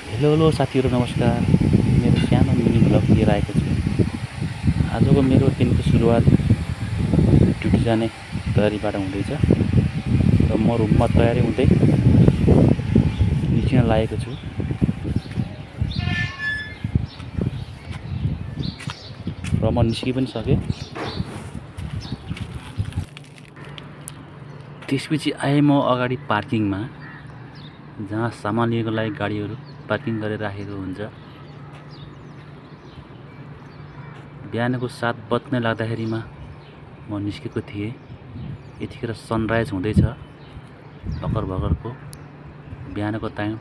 Hello hello साथीहरू नमस्कार। मेरो सानो मिनी भ्लग लिएर आएको छु। आजको मेरो दिनको सुरुवात ड्युटी जाने तयारीबाट हुँदैछ र म रुममा तयारी हुँदै निस्किन लागेको छु र म निस्कि पनि सकेँ। त्यसपछि आएँ म अगाडि पार्किङमा, जहाँ सामान लिनको लागि गाडीहरू पार्किङ गरेर राखेको हुन्छ। बिहानको 7 बज्ने लाग्दाखेरिमा म निस्केको थिएँ। यतिखेर सनराइज हुँदैछ भर्खर भर्खरको, बिहानको टाइम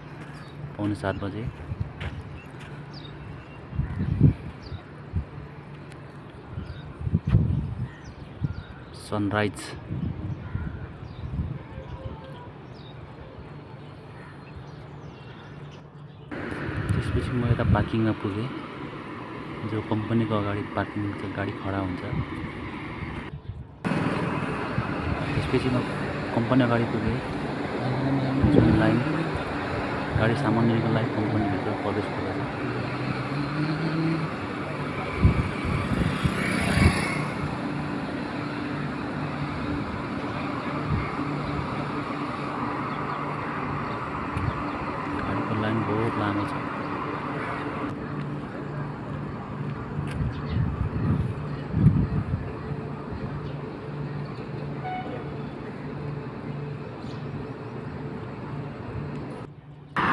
6:45 बजे। सनराइज त्यसपछि म यता पार्किङमा पुगेँ, जो कम्पनीको अगाडि पार्किङ गाडी खडा हुन्छ। त्यसपछि म कम्पनी अगाडि पुगेँ, जुन लाइन गाडी सामान लिनको लागि कम्पनीभित्र प्रवेश गर्छ। गाडीको लाइन बहुत लामो छ।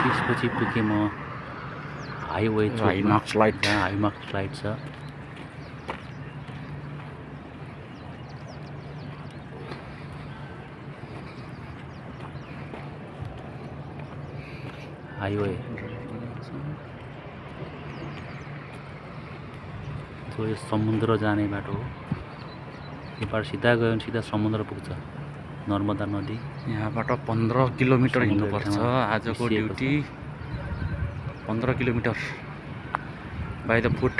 त्यसपछि पुगेँ म हाइवे चौकमा, जहाँ हाइमाक्स लाइट छ। हाइवे जो यो समुद्र जाने बाटो हो। योबाट सिधा गयो भने सिधा समुद्र पुग्छ, नर्मदा नदी। यहाँबाट 15 किलोमिटर हिँड्नुपर्छ। आजको duty 15 kilometre by the foot.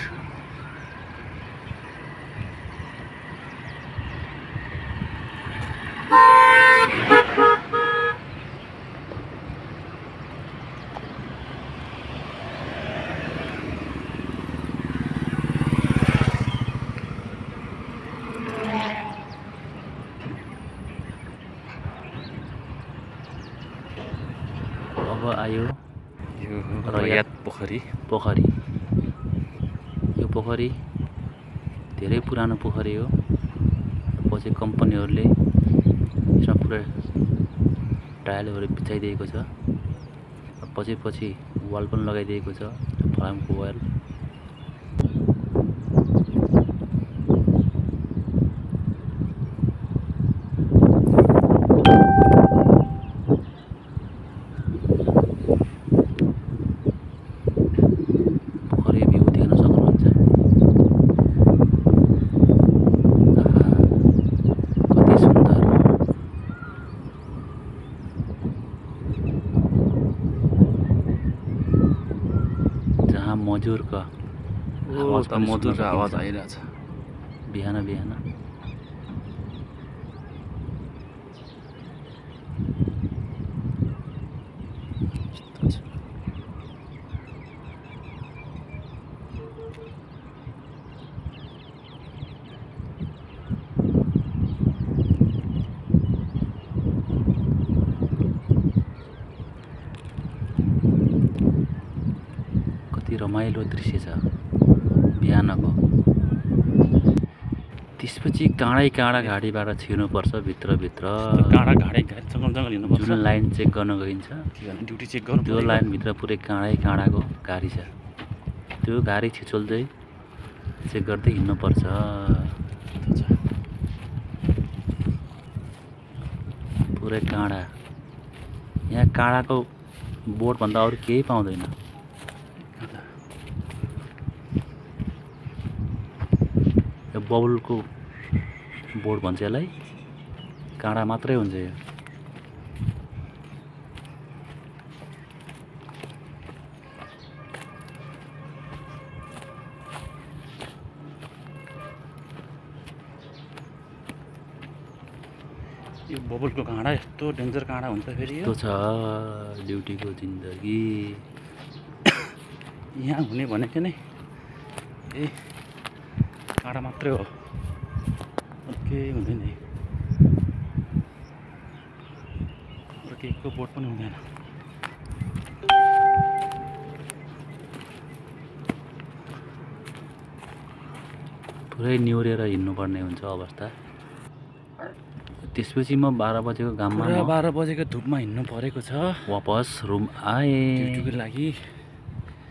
अब आयो यो रयात पोखरी। यो पोखरी धेरै पुरानो पोखरी हो। पछि कम्पनीहरूले यसमा पुरै टाइलहरू बिछाइदिएको छ। पछि वाल पनि लगाइदिएको छ, फलामको वाल। पोखरी भ्यू देख्न सक्नुहुन्छ। कति सुन्दर। जहाँ मजुरको आवाज आइरहेछ बिहान बिहान। कति रमाइलो दृश्य छ बिहानको। त्यसपछि काँडा घाडीबाट छिर्नुपर्छ भित्रभित्र। जुन लाइन चेक गर्न गइन्छ, ड्युटी चेक गर्नु, त्यो लाइनभित्र पुरै काँडाको गाडी छ। त्यो गाडी छिचोल्दै चेक गर्दै हिँड्नुपर्छ। पुरै काँडा। यहाँ काँडाको बोर्डभन्दा अरू केही पाउँदैन। यो बबुलको बोर्ड भन्छ यसलाई, काँडा मात्रै हुन्छ यो। यो बबुलको काँडा यस्तो डेन्जर काँडा हुन्छ फेरि। यस्तो छ ड्युटीको जिन्दगी। यहाँ हुने भनेको नै ए काँडा मात्रै हो, अरू केही हुँदैन। अरू केहीको बोट पनि हुँदैन। पुरै निहुरेर हिँड्नुपर्ने हुन्छ अवस्था। त्यसपछि म 12 बजेको घाममा पुरा 12 बजेको धुपमा हिँड्नु परेको छ वापस रुम आएँ। ड्युटीको लागि।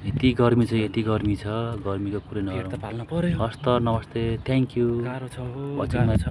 यति गर्मी छ, यति गर्मी छ, गर्मीको पुरै पेट त नगरौँ। पाल्नु पर्यो। हस् त, नमस्ते, थ्याङ्क यू। गाह्रो छ हो, पछि गाह्रो म छ।